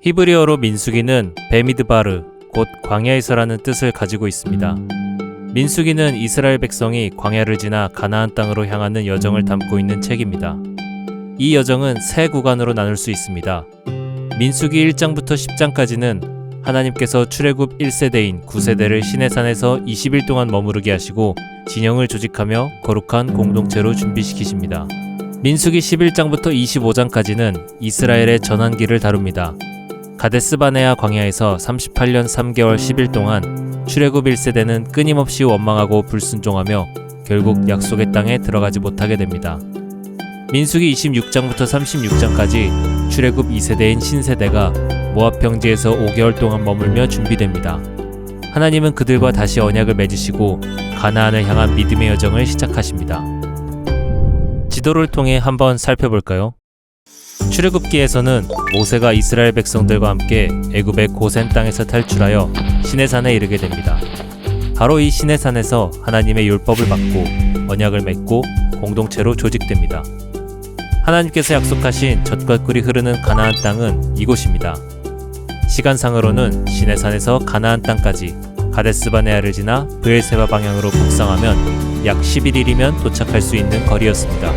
히브리어로 민수기는 베미드바르, 곧 광야에서라는 뜻을 가지고 있습니다. 민수기는 이스라엘 백성이 광야를 지나 가나안 땅으로 향하는 여정을 담고 있는 책입니다. 이 여정은 세 구간으로 나눌 수 있습니다. 민수기 1장부터 10장까지는 하나님께서 출애굽 1세대인 9세대를 시내산에서 20일 동안 머무르게 하시고 진영을 조직하며 거룩한 공동체로 준비시키십니다. 민수기 11장부터 25장까지는 이스라엘의 전환기를 다룹니다. 가데스바네아 광야에서 38년 3개월 10일 동안 출애굽 1세대는 끊임없이 원망하고 불순종하며 결국 약속의 땅에 들어가지 못하게 됩니다. 민수기 26장부터 36장까지 출애굽 2세대인 신세대가 모압 평지에서 5개월 동안 머물며 준비됩니다. 하나님은 그들과 다시 언약을 맺으시고 가나안을 향한 믿음의 여정을 시작하십니다. 지도를 통해 한번 살펴볼까요? 출애굽기에서는 모세가 이스라엘 백성들과 함께 애굽의 고센 땅에서 탈출하여 시내산에 이르게 됩니다. 바로 이 시내산에서 하나님의 율법을 받고 언약을 맺고 공동체로 조직됩니다. 하나님께서 약속하신 젖과 꿀이 흐르는 가나안 땅은 이곳입니다. 시간상으로는 시내산에서 가나안 땅까지 가데스바네아를 지나 브엘세바 방향으로 북상하면 약 11일이면 도착할 수 있는 거리였습니다.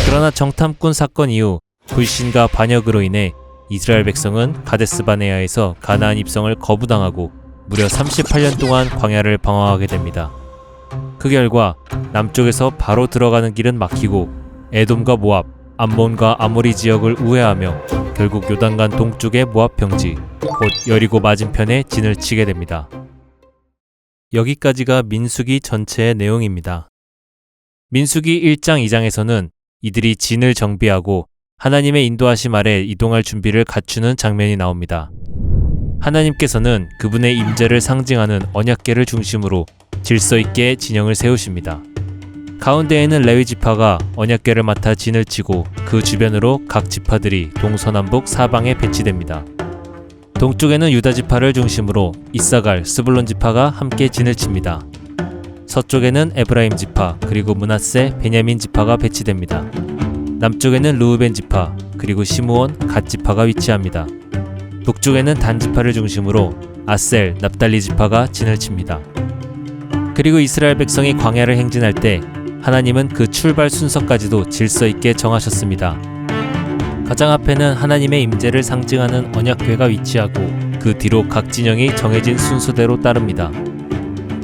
그러나 정탐꾼 사건 이후 불신과 반역으로 인해 이스라엘 백성은 가데스바네아에서 가나안 입성을 거부당하고 무려 38년 동안 광야를 방황하게 됩니다. 그 결과 남쪽에서 바로 들어가는 길은 막히고 에돔과 모압, 암몬과 아모리 지역을 우회하며 결국 요단강 동쪽의 모압 평지, 곧 여리고 맞은편에 진을 치게 됩니다. 여기까지가 민수기 전체의 내용입니다. 민수기 1장 2장에서는 이들이 진을 정비하고 하나님의 인도하심 아래 이동할 준비를 갖추는 장면이 나옵니다. 하나님께서는 그분의 임재를 상징하는 언약궤를 중심으로 질서 있게 진영을 세우십니다. 가운데에는 레위 지파가 언약궤를 맡아 진을 치고 그 주변으로 각 지파들이 동서남북 사방에 배치됩니다. 동쪽에는 유다 지파를 중심으로 이사갈, 스불론 지파가 함께 진을 칩니다. 서쪽에는 에브라임 지파, 그리고 므낫세, 베냐민 지파가 배치됩니다. 남쪽에는 르우벤 지파, 그리고 시므온, 갓 지파가 위치합니다. 북쪽에는 단 지파를 중심으로 아셀, 납달리 지파가 진을 칩니다. 그리고 이스라엘 백성이 광야를 행진할 때 하나님은 그 출발 순서까지도 질서 있게 정하셨습니다. 가장 앞에는 하나님의 임재를 상징하는 언약궤가 위치하고 그 뒤로 각 진영이 정해진 순서대로 따릅니다.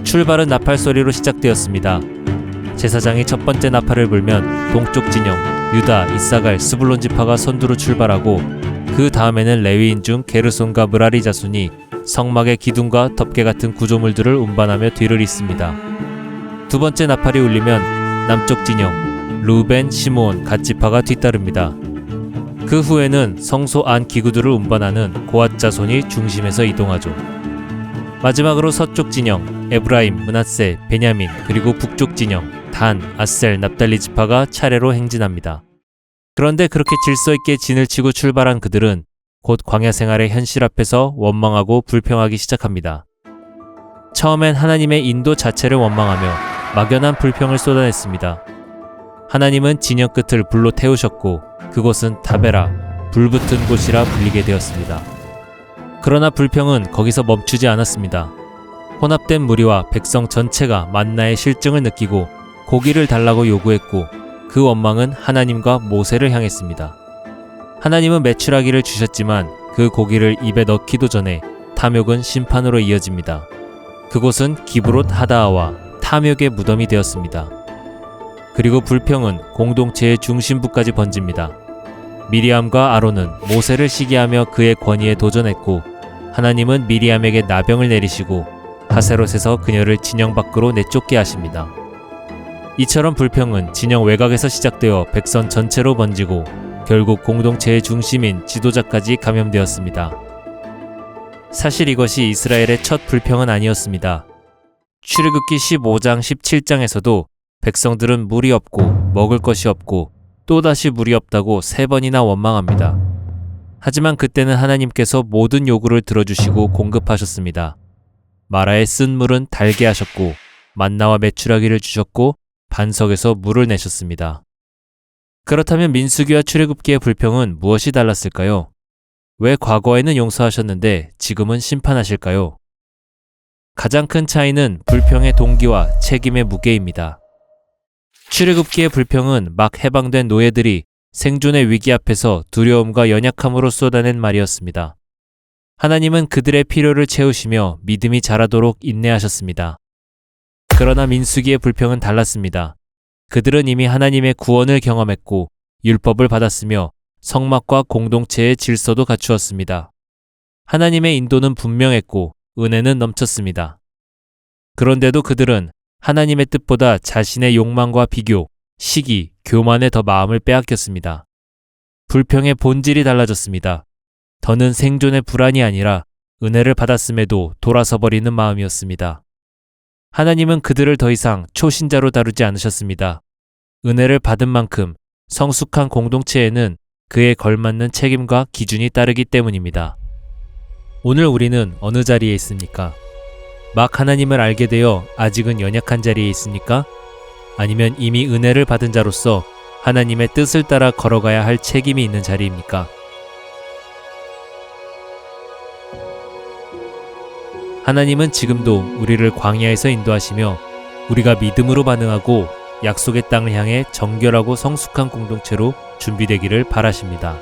출발은 나팔 소리로 시작되었습니다. 제사장이 첫 번째 나팔을 불면 동쪽 진영, 유다, 이사갈, 스불론 지파가 선두로 출발하고 그 다음에는 레위인 중 게르손과 므라리 자손이 성막의 기둥과 덮개 같은 구조물들을 운반하며 뒤를 잇습니다. 두 번째 나팔이 울리면 남쪽 진영, 르우벤, 시므온, 갓 지파가 뒤따릅니다. 그 후에는 성소 안 기구들을 운반하는 고앗 자손이 중심에서 이동하죠. 마지막으로 서쪽 진영, 에브라임, 므낫세, 베냐민, 그리고 북쪽 진영, 단, 아셀, 납달리 지파가 차례로 행진합니다. 그런데 그렇게 질서 있게 진을 치고 출발한 그들은 곧 광야 생활의 현실 앞에서 원망하고 불평하기 시작합니다. 처음엔 하나님의 인도 자체를 원망하며 막연한 불평을 쏟아냈습니다. 하나님은 진영 끝을 불로 태우셨고 그곳은 타베라, 불붙은 곳이라 불리게 되었습니다. 그러나 불평은 거기서 멈추지 않았습니다. 혼합된 무리와 백성 전체가 만나의 실증을 느끼고 고기를 달라고 요구했고 그 원망은 하나님과 모세를 향했습니다. 하나님은 메추라기를 주셨지만 그 고기를 입에 넣기도 전에 탐욕은 심판으로 이어집니다. 그곳은 기브롯 하다하와 탐욕의 무덤이 되었습니다. 그리고 불평은 공동체의 중심부까지 번집니다. 미리암과 아론은 모세를 시기하며 그의 권위에 도전했고 하나님은 미리암에게 나병을 내리시고 하세롯에서 그녀를 진영 밖으로 내쫓게 하십니다. 이처럼 불평은 진영 외곽에서 시작되어 백성 전체로 번지고 결국 공동체의 중심인 지도자까지 감염되었습니다. 사실 이것이 이스라엘의 첫 불평은 아니었습니다. 출애굽기 15장 17장에서도 백성들은 물이 없고 먹을 것이 없고 또다시 물이 없다고 3번이나 원망합니다. 하지만 그때는 하나님께서 모든 요구를 들어주시고 공급하셨습니다. 마라에 쓴 물은 달게 하셨고 만나와 메추라기를 주셨고 반석에서 물을 내셨습니다. 그렇다면 민수기와 출애굽기의 불평은 무엇이 달랐을까요? 왜 과거에는 용서하셨는데 지금은 심판하실까요? 가장 큰 차이는 불평의 동기와 책임의 무게입니다. 출애굽기의 불평은 막 해방된 노예들이 생존의 위기 앞에서 두려움과 연약함으로 쏟아낸 말이었습니다. 하나님은 그들의 필요를 채우시며 믿음이 자라도록 인내하셨습니다. 그러나 민수기의 불평은 달랐습니다. 그들은 이미 하나님의 구원을 경험했고 율법을 받았으며 성막과 공동체의 질서도 갖추었습니다. 하나님의 인도는 분명했고 은혜는 넘쳤습니다. 그런데도 그들은 하나님의 뜻보다 자신의 욕망과 비교, 시기, 교만에 더 마음을 빼앗겼습니다. 불평의 본질이 달라졌습니다. 더는 생존의 불안이 아니라 은혜를 받았음에도 돌아서 버리는 마음이었습니다. 하나님은 그들을 더 이상 초신자로 다루지 않으셨습니다. 은혜를 받은 만큼 성숙한 공동체에는 그에 걸맞는 책임과 기준이 따르기 때문입니다. 오늘 우리는 어느 자리에 있습니까? 막 하나님을 알게 되어 아직은 연약한 자리에 있습니까? 아니면 이미 은혜를 받은 자로서 하나님의 뜻을 따라 걸어가야 할 책임이 있는 자리입니까? 하나님은 지금도 우리를 광야에서 인도하시며 우리가 믿음으로 반응하고 약속의 땅을 향해 정결하고 성숙한 공동체로 준비되기를 바라십니다.